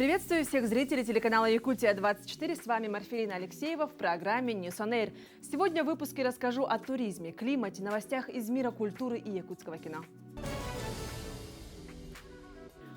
Приветствую всех зрителей телеканала Якутия-24. С вами Марфелина Алексеева в программе News on Air. Сегодня в выпуске расскажу о туризме, климате, новостях из мира культуры и якутского кино.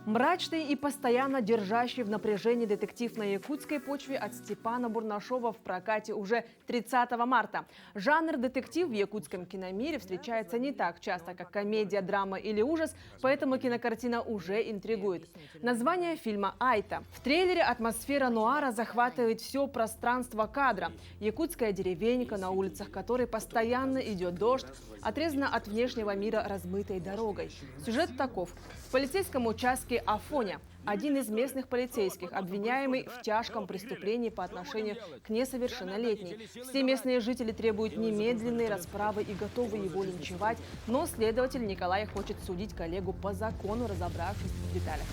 Мрачный и постоянно держащий в напряжении детектив на якутской почве от Степана Бурнашова в прокате уже 30 марта. Жанр детектив в якутском киномире встречается не так часто, как комедия, драма или ужас, поэтому кинокартина уже интригует. Название фильма «Айта». В трейлере атмосфера нуара захватывает все пространство кадра. Якутская деревенька, на улицах которой постоянно идет дождь, отрезана от внешнего мира размытой дорогой. Сюжет таков. В полицейском участке Афоня один из местных полицейских, обвиняемый в тяжком преступлении по отношению к несовершеннолетней. Все местные жители требуют немедленной расправы и готовы его линчевать, но следователь Николай хочет судить коллегу по закону, разобравшись в деталях.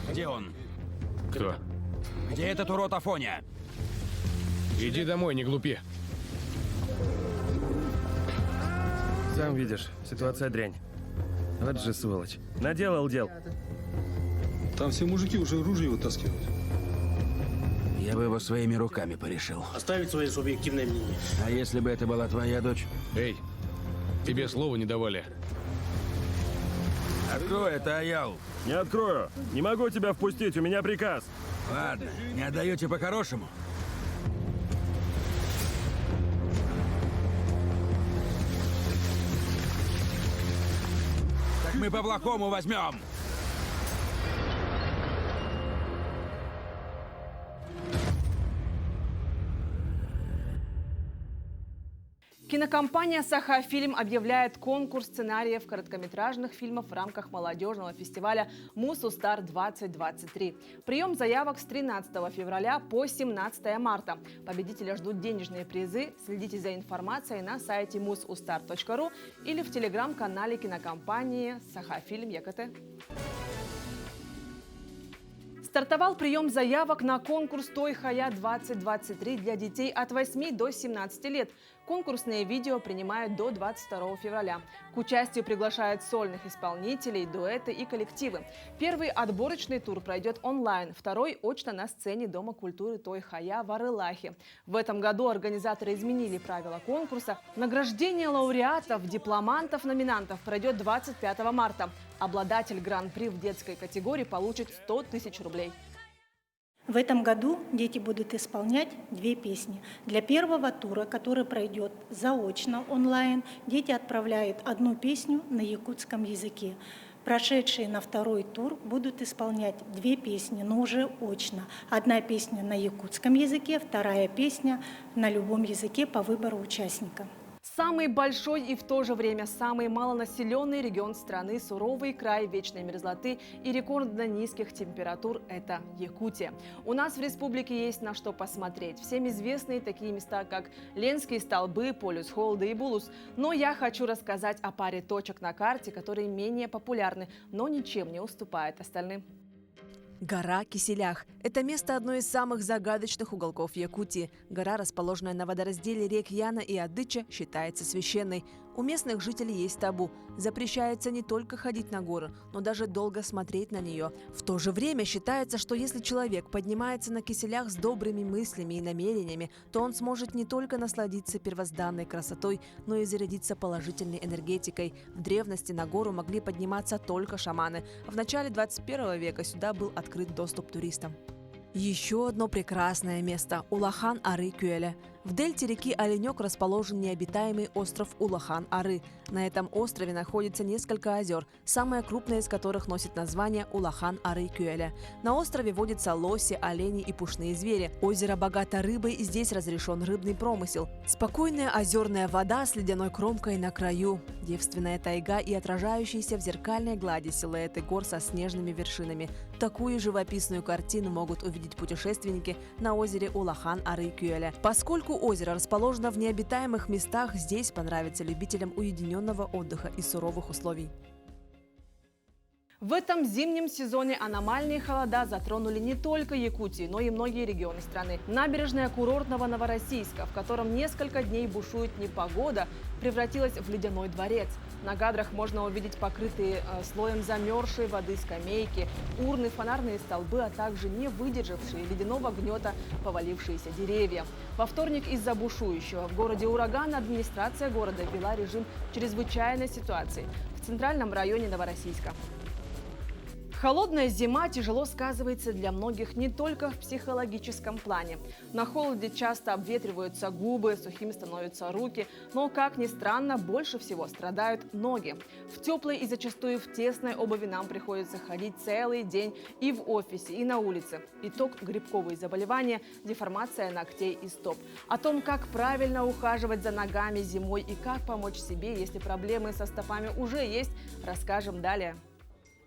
Где он? Кто? Где этот урод Афоня? Иди домой, не глупи. Сам видишь, ситуация дрянь. Вот же сволочь. Наделал дел. Там все мужики уже ружья вытаскивают. Я бы его своими руками порешил. Оставить свое субъективное мнение. А если бы это была твоя дочь? Эй, тебе слова не давали. Открой, это Аял. Не открою. Не могу тебя впустить, у меня приказ. Ладно, не отдаете по-хорошему? Так мы по-плохому возьмем. Кинокомпания «Саха-фильм» объявляет конкурс сценариев короткометражных фильмов в рамках молодежного фестиваля «Мус-Устар-2023». Прием заявок с 13 февраля по 17 марта. Победителя ждут денежные призы. Следите за информацией на сайте musусtar.ru или в телеграм-канале кинокомпании «Саха-фильм ЕКТ». Стартовал прием заявок на конкурс «Той-Хая-2023» для детей от 8 до 17 лет. Конкурсные видео принимают до 22 февраля. К участию приглашают сольных исполнителей, дуэты и коллективы. Первый отборочный тур пройдет онлайн, второй очно на сцене Дома культуры Той-Хая в Арылахе. В этом году организаторы изменили правила конкурса. Награждение лауреатов, дипломантов, номинантов пройдет 25 марта. Обладатель гран-при в детской категории получит 100 тысяч рублей. В этом году дети будут исполнять две песни. Для первого тура, который пройдет заочно онлайн, дети отправляют одну песню на якутском языке. Прошедшие на второй тур будут исполнять две песни, но уже очно. Одна песня на якутском языке, вторая песня на любом языке по выбору участника. Самый большой и в то же время самый малонаселенный регион страны, суровый край вечной мерзлоты и рекордно низких температур – это Якутия. У нас в республике есть на что посмотреть. Всем известные такие места, как Ленские столбы, Полюс Холда и Булус. Но я хочу рассказать о паре точек на карте, которые менее популярны, но ничем не уступают остальным. Гора Киселях – это место одной из самых загадочных уголков Якутии. Гора, расположенная на водоразделе рек Яна и Адыча, считается священной. У местных жителей есть табу. Запрещается не только ходить на гору, но даже долго смотреть на нее. В то же время считается, что если человек поднимается на Киселях с добрыми мыслями и намерениями, то он сможет не только насладиться первозданной красотой, но и зарядиться положительной энергетикой. В древности на гору могли подниматься только шаманы. В начале 21 века сюда был открыт доступ туристам. Еще одно прекрасное место – Улахан-Ары-Кюэля. В дельте реки Оленек расположен необитаемый остров Улахан-Ары. На этом острове находится несколько озер, самое крупное из которых носит название Улахан-Ары-Кюэля. На острове водятся лоси, олени и пушные звери. Озеро богато рыбой, и здесь разрешен рыбный промысел. Спокойная озерная вода с ледяной кромкой на краю. Девственная тайга и отражающиеся в зеркальной глади силуэты гор со снежными вершинами. Такую живописную картину могут увидеть путешественники на озере Улахан-Ары-Кюэля. Поскольку озеро расположено в необитаемых местах, здесь понравится любителям уединенного отдыха и суровых условий. В этом зимнем сезоне аномальные холода затронули не только Якутию, но и многие регионы страны. Набережная курортного Новороссийска, в котором несколько дней бушует непогода, превратилась в ледяной дворец. На кадрах можно увидеть покрытые слоем замерзшей воды скамейки, урны, фонарные столбы, а также не выдержавшие ледяного гнета повалившиеся деревья. Во вторник из-за бушующего в городе урагана администрация города ввела режим чрезвычайной ситуации в центральном районе Новороссийска. Холодная зима тяжело сказывается для многих не только в психологическом плане. На холоде часто обветриваются губы, сухими становятся руки, но, как ни странно, больше всего страдают ноги. В теплой и зачастую в тесной обуви нам приходится ходить целый день и в офисе, и на улице. Итог – грибковые заболевания, деформация ногтей и стоп. О том, как правильно ухаживать за ногами зимой и как помочь себе, если проблемы со стопами уже есть, расскажем далее.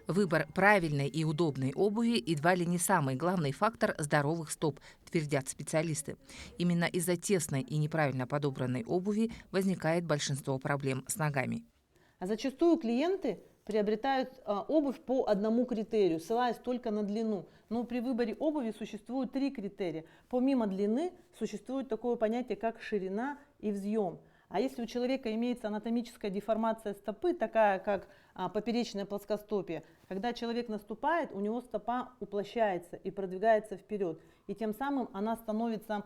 Выбор правильной и удобной обуви едва ли не самый главный фактор здоровых стоп, твердят специалисты. Именно из-за тесной и неправильно подобранной обуви возникает большинство проблем с ногами. А зачастую клиенты приобретают обувь по одному критерию, ссылаясь только на длину. Но при выборе обуви существует 3 критерия. Помимо длины существует такое понятие, как ширина и взъем. А если у человека имеется анатомическая деформация стопы, такая как поперечное плоскостопие, когда человек наступает, у него стопа уплощается и продвигается вперед, и тем самым она становится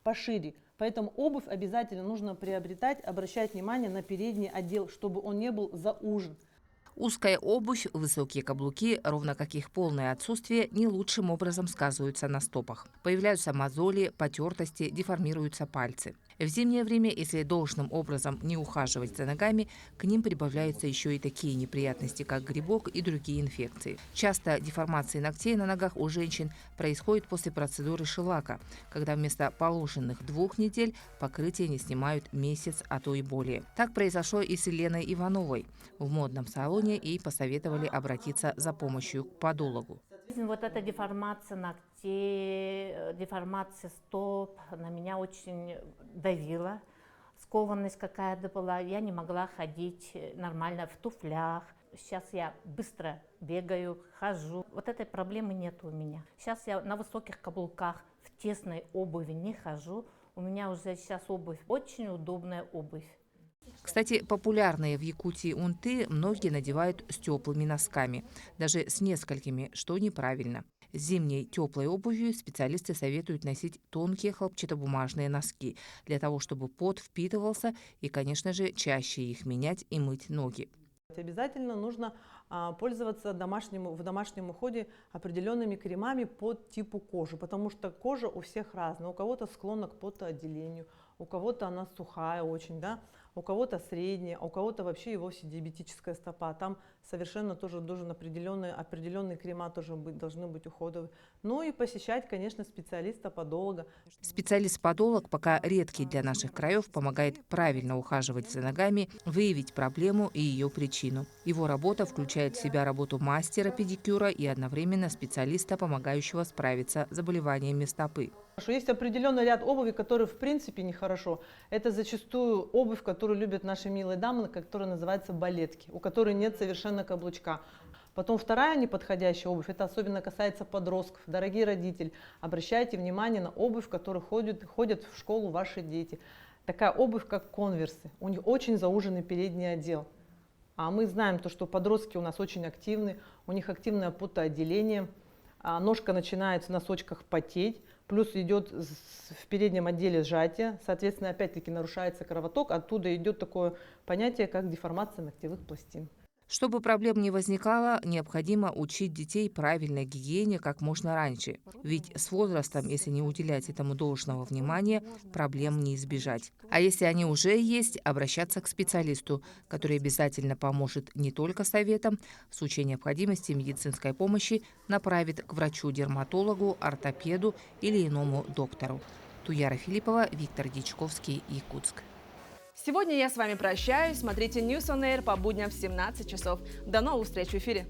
пошире. Поэтому обувь обязательно нужно приобретать, обращать внимание на передний отдел, чтобы он не был заужен. Узкая обувь, высокие каблуки, ровно как их полное отсутствие, не лучшим образом сказываются на стопах. Появляются мозоли, потертости, деформируются пальцы. В зимнее время, если должным образом не ухаживать за ногами, к ним прибавляются еще и такие неприятности, как грибок и другие инфекции. Часто деформации ногтей на ногах у женщин происходят после процедуры шелака, когда вместо положенных 2 недель покрытие не снимают месяц, а то и более. Так произошло и с Еленой Ивановой. В модном салоне ей посоветовали обратиться за помощью к подологу. Вот эта деформация ногтей, деформация стоп на меня очень давила. Скованность какая-то была, я не могла ходить нормально в туфлях. Сейчас я быстро бегаю, хожу. Вот этой проблемы нет у меня. Сейчас я на высоких каблуках, в тесной обуви не хожу. У меня уже сейчас обувь, очень удобная обувь. Кстати, популярные в Якутии унты многие надевают с теплыми носками, даже с несколькими, что неправильно. С зимней теплой обувью специалисты советуют носить тонкие хлопчатобумажные носки, для того, чтобы пот впитывался и, конечно же, чаще их менять и мыть ноги. Обязательно нужно пользоваться в домашнем уходе определенными кремами по типу кожи, потому что кожа у всех разная. У кого-то склонна к потоотделению, у кого-то она сухая очень, да, у кого-то средняя, а у кого-то вообще и вовсе диабетическая стопа. Там совершенно тоже должен определенные крема тоже должны быть уходовые. Ну и посещать, конечно, специалиста-подолога. Специалист-подолог, пока редкий для наших краев, помогает правильно ухаживать за ногами, выявить проблему и ее причину. Его работа включает в себя работу мастера педикюра и одновременно специалиста, помогающего справиться с заболеваниями стопы. Есть определенный ряд обуви, который в принципе нехорошо. Это зачастую обувь, которую любят наши милые дамы, которая называется балетки, у которой нет совершенно каблучка. Потом вторая неподходящая обувь, это особенно касается подростков. Дорогие родители, обращайте внимание на обувь, в которой ходят в школу ваши дети. Такая обувь, как конверсы. У них очень зауженный передний отдел. А мы знаем, что подростки у нас очень активны, у них активное потоотделение. Ножка начинает в носочках потеть, плюс идет в переднем отделе сжатие, соответственно, опять-таки нарушается кровоток, оттуда идет такое понятие, как деформация ногтевых пластин. Чтобы проблем не возникало, необходимо учить детей правильной гигиене как можно раньше. Ведь с возрастом, если не уделять этому должного внимания, проблем не избежать. А если они уже есть, обращаться к специалисту, который обязательно поможет не только советом, в случае необходимости медицинской помощи направит к врачу-дерматологу, ортопеду или иному доктору. Туяра Филиппова, Виктор Дичковский, Якутск. Сегодня я с вами прощаюсь. Смотрите News on Air по будням в 17 часов. До новых встреч в эфире.